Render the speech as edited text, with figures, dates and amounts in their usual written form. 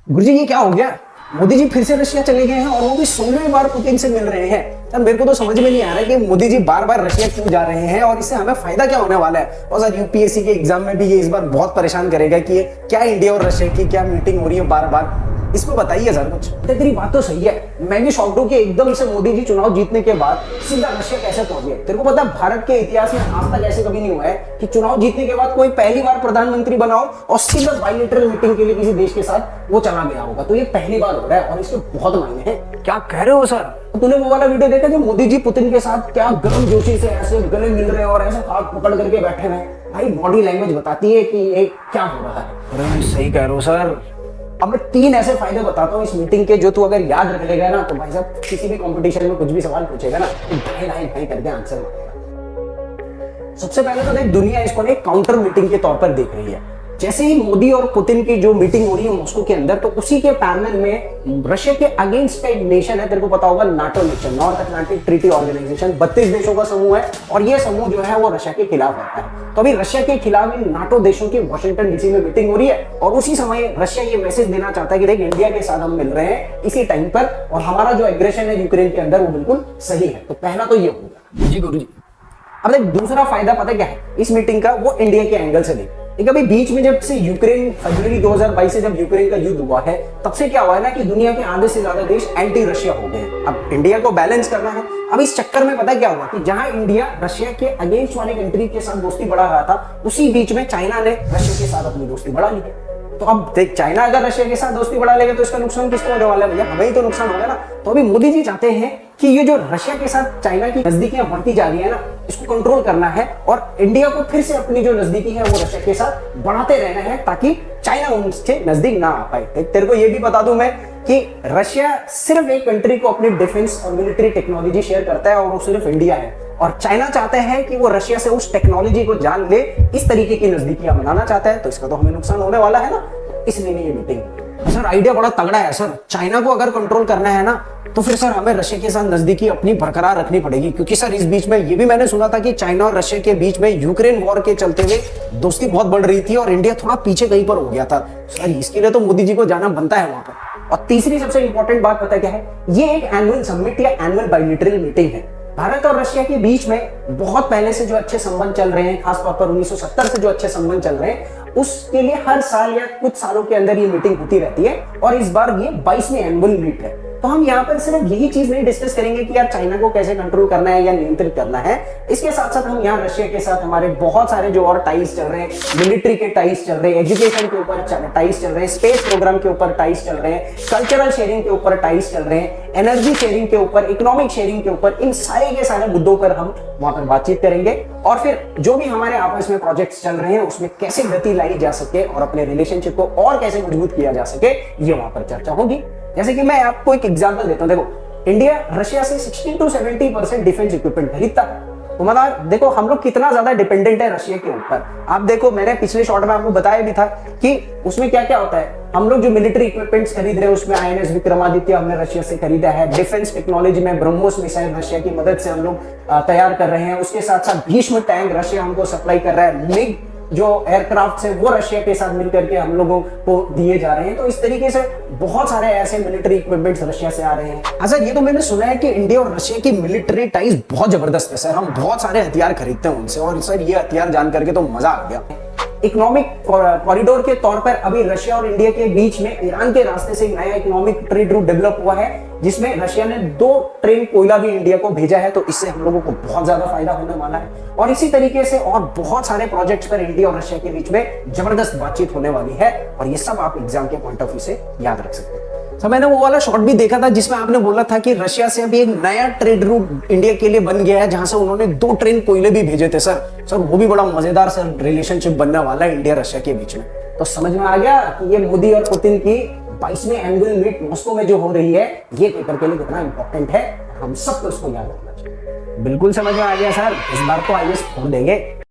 गुरुजी ये क्या हो गया? मोदी जी फिर से रशिया चले गए हैं और वो भी 16वीं बार पुतिन से मिल रहे हैं। सर मेरे को तो समझ में नहीं आ रहा है कि मोदी जी बार बार रशिया क्यों जा रहे हैं और इससे हमें फायदा क्या होने वाला है। और सर यूपीएससी के एग्जाम में भी ये इस बार बहुत परेशान करेगा कि ये क्या इंडिया और रशिया की क्या मीटिंग हो रही है बार बार। इसमें बताइए सर कुछ। तेरी बात तो सही है, मैं भी शॉक्ड हूं कि एकदम से मोदी जी चुनाव जीतने के बाद सीधा रशिया कैसे पहुंच गए। तेरे को पता है भारत के इतिहास में आज तक ऐसे कभी नहीं हुआ है कि चुनाव जीतने के बाद कोई पहली बार प्रधानमंत्री बनाओ और सीधा बायलैटरल मीटिंग के लिए किसी देश के साथ वो चला गया होगा। तो ये पहली बार हो रहा है और इसके बहुत मायने हैं। क्या कह रहे हो सर? तूने वो वाला वीडियो देखा जो मोदी जी पुतिन के साथ क्या गर्म जोशी से ऐसे गले मिल रहे हैं और ऐसे हाथ पकड़ करके बैठे हुए हैं। भाई बॉडी लैंग्वेज बताती है कि ये क्या हो रहा है। अरे सही कह रहे हो सर। अब मैं 3 ऐसे फायदे बताता हूँ इस मीटिंग के, जो तू अगर याद रख लेगा ना तो भाई साहब किसी भी कंपटीशन में कुछ भी सवाल पूछेगा ना तो ढाई ढाई ढाई करके आंसर मारेगा। सबसे पहले तो देख, दुनिया इसको एक काउंटर मीटिंग के तौर पर देख रही है। जैसे ही मोदी और पुतिन की जो मीटिंग हो रही है मॉस्को के अंदर, तो उसी के पैरेलल में रशिया के अगेंस्ट का एक नेशन है, तेरे को पता होगा, NATO nation, North Atlantic Treaty Organisation. 32 देशों का समूह है और ये समूह जो है वो रशिया के खिलाफ रहता है। तो अभी रशिया के खिलाफ इन नाटो देशों की वॉशिंगटन डीसी में मीटिंग हो रही है और उसी समय रशिया ये मैसेज देना चाहता है कि देख, इंडिया के साथ हम मिल रहे हैं इसी टाइम पर और हमारा जो एग्रेशन है यूक्रेन के अंदर वो बिल्कुल सही है। तो पहला तो ये होगा। जी गुरु जी। अब देख, दूसरा फायदा पता क्या है इस मीटिंग का, वो इंडिया के एंगल से देख। अभी बीच में जब से यूक्रेन, फरवरी 2022 से जब यूक्रेन का युद्ध हुआ है, तब से क्या हुआ है ना कि दुनिया के आधे से ज्यादा देश एंटी रशिया हो गए हैं। अब इंडिया को बैलेंस करना है। अब इस चक्कर में पता क्या हुआ कि जहां इंडिया रशिया के अगेंस्ट वाले कंट्री के साथ दोस्ती बढ़ा रहा था, उसी बीच में चाइना ने रशिया के साथ अपनी दोस्ती बढ़ा ली। तो अब देख, चाइना अगर रशिया के साथ दोस्ती बढ़ा लेगा तो इसका नुकसान किसको होने वाला है भैया? हमें ही तो नुकसान होगा ना। तो अभी मोदी जी चाहते हैं कि ये जो रशिया के साथ चाइना की नजदीकियां बढ़ती जा रही है ना, इसको कंट्रोल करना है और इंडिया को फिर से अपनी जो नजदीकी है वो रशिया के साथ बढ़ाते रहना है ताकि चाइना उनसे नजदीक ना आ पाए। तेरे को ये भी बता दूं मैं कि रशिया सिर्फ एक कंट्री को अपनी डिफेंस और मिलिट्री टेक्नोलॉजी शेयर करता है और वो सिर्फ इंडिया है। और चाइना चाहता है कि वो रशिया से उस टेक्नोलॉजी को जान ले, इस तरीके की नजदीकियां बनाना चाहता है। तो इसका तो हमें नुकसान होने वाला है ना, इसलिए नहीं ये मीटिंग। सर आइडिया बड़ा तगड़ा है सर। चाइना को अगर कंट्रोल करना है ना तो फिर सर हमें रशिया के साथ नजदीकी अपनी बरकरार रखनी पड़ेगी, क्योंकि सर इस बीच में ये भी मैंने सुना था कि चाइना और रशिया के बीच में यूक्रेन वॉर के चलते हुए दोस्ती बहुत बढ़ रही थी और इंडिया थोड़ा पीछे कहीं पर हो गया था। सर इसके लिए तो मोदी जी को जाना बनता है वहां पर। और तीसरी सबसे इंपॉर्टेंट बात पता क्या है, ये एक एनुअल समिट या एनुअल बायलैटरल मीटिंग है। भारत और रशिया के बीच में बहुत पहले से जो अच्छे संबंध चल रहे हैं, खासतौर पर 1970 से जो अच्छे संबंध चल रहे हैं, उसके लिए हर साल या कुछ सालों के अंदर ये मीटिंग होती रहती है और इस बार ये 22वीं एनुअल मीट है। तो हम यहाँ पर सिर्फ यही चीज नहीं डिस्कस करेंगे कि यार चाइना को कैसे कंट्रोल करना है या नियंत्रित करना है, इसके साथ साथ हम यहाँ रशिया के साथ हमारे बहुत सारे जो और टाइज चल रहे हैं, मिलिट्री के टाइज चल रहे हैं, एजुकेशन के ऊपर टाइज चल रहे हैं, स्पेस प्रोग्राम के ऊपर टाइज चल रहे हैं, कल्चरल शेयरिंग के ऊपर टाइज चल रहे हैं, एनर्जी शेयरिंग के ऊपर, इकोनॉमिक शेयरिंग के ऊपर, इन सारे के सारे मुद्दों पर हम वहां पर बातचीत करेंगे और फिर जो भी हमारे आपस में प्रोजेक्ट्स चल रहे हैं उसमें कैसे गति लाई जा सके और अपने रिलेशनशिप को और कैसे मजबूत किया जा सके, ये वहां पर चर्चा होगी। जैसे कि मैं आपको एक एग्जांपल देता हूं। देखो, इंडिया रशिया से 60 to 70% डिफेंस इक्विपमेंट खरीदता है। तो मतलब देखो हम लोग कितना ज्यादा डिपेंडेंट है रशिया के ऊपर। आप देखो, मैंने पिछले शॉर्ट में आपको बताया भी था कि उसमें क्या क्या होता है। हम लोग जो मिलिट्री इक्विपमेंट्स खरीद रहे हैं उसमें आईएनएस विक्रमादित्य हमने रशिया से खरीदा है। डिफेंस टेक्नोलॉजी में ब्रह्मोस मिसाइल रशिया की मदद से हम लोग तैयार कर रहे हैं। उसके साथ साथ भीष्म टैंक रशिया हमको सप्लाई कर रहा है। मिग जो एयरक्राफ्ट है वो रशिया के साथ मिलकर के हम लोगों को दिए जा रहे हैं। तो इस तरीके से बहुत सारे ऐसे मिलिट्री इक्विपमेंट्स रशिया से आ रहे हैं। अच्छा, ये तो मैंने सुना है कि इंडिया और रशिया की मिलिट्री टाइज बहुत जबरदस्त है सर। हम बहुत सारे हथियार खरीदते हैं उनसे और सर ये हथियार जान करके तो मजा आ गया। इकोनॉमिक कॉरिडोर के तौर पर अभी रशिया और इंडिया के बीच में ईरान के रास्ते से एक नया इकोनॉमिक ट्रेड रूट डेवलप हुआ है, जिसमें रशिया ने 2 ट्रेन कोयला भी इंडिया को भेजा है। तो इससे हम लोगों को बहुत ज्यादा फायदा होने वाला है और इसी तरीके से और बहुत सारे प्रोजेक्ट्स पर इंडिया और रशिया के बीच में जबरदस्त बातचीत होने वाली है और ये सब आप एग्जाम के पॉइंट ऑफ व्यू से याद रख सकते हैं। तो मैंने वो वाला शॉट भी देखा था जिसमें आपने बोला था कि रशिया से अभी एक नया ट्रेड रूट इंडिया के लिए बन गया है, जहां से उन्होंने 2 ट्रेन कोयले भी भेजे थे सर वो भी बड़ा मजेदार सर रिलेशनशिप बनने वाला है इंडिया रशिया के बीच में। तो समझ में आ गया कि ये मोदी और पुतिन की 22वीं एनुअल मीट मॉस्को में जो हो रही है ये पेपर के लिए कितना इंपॉर्टेंट है, हम सबको इसको याद रखना चाहिए। बिल्कुल समझ में आ गया सर, इस बार तो आईएएस फोड़ देंगे।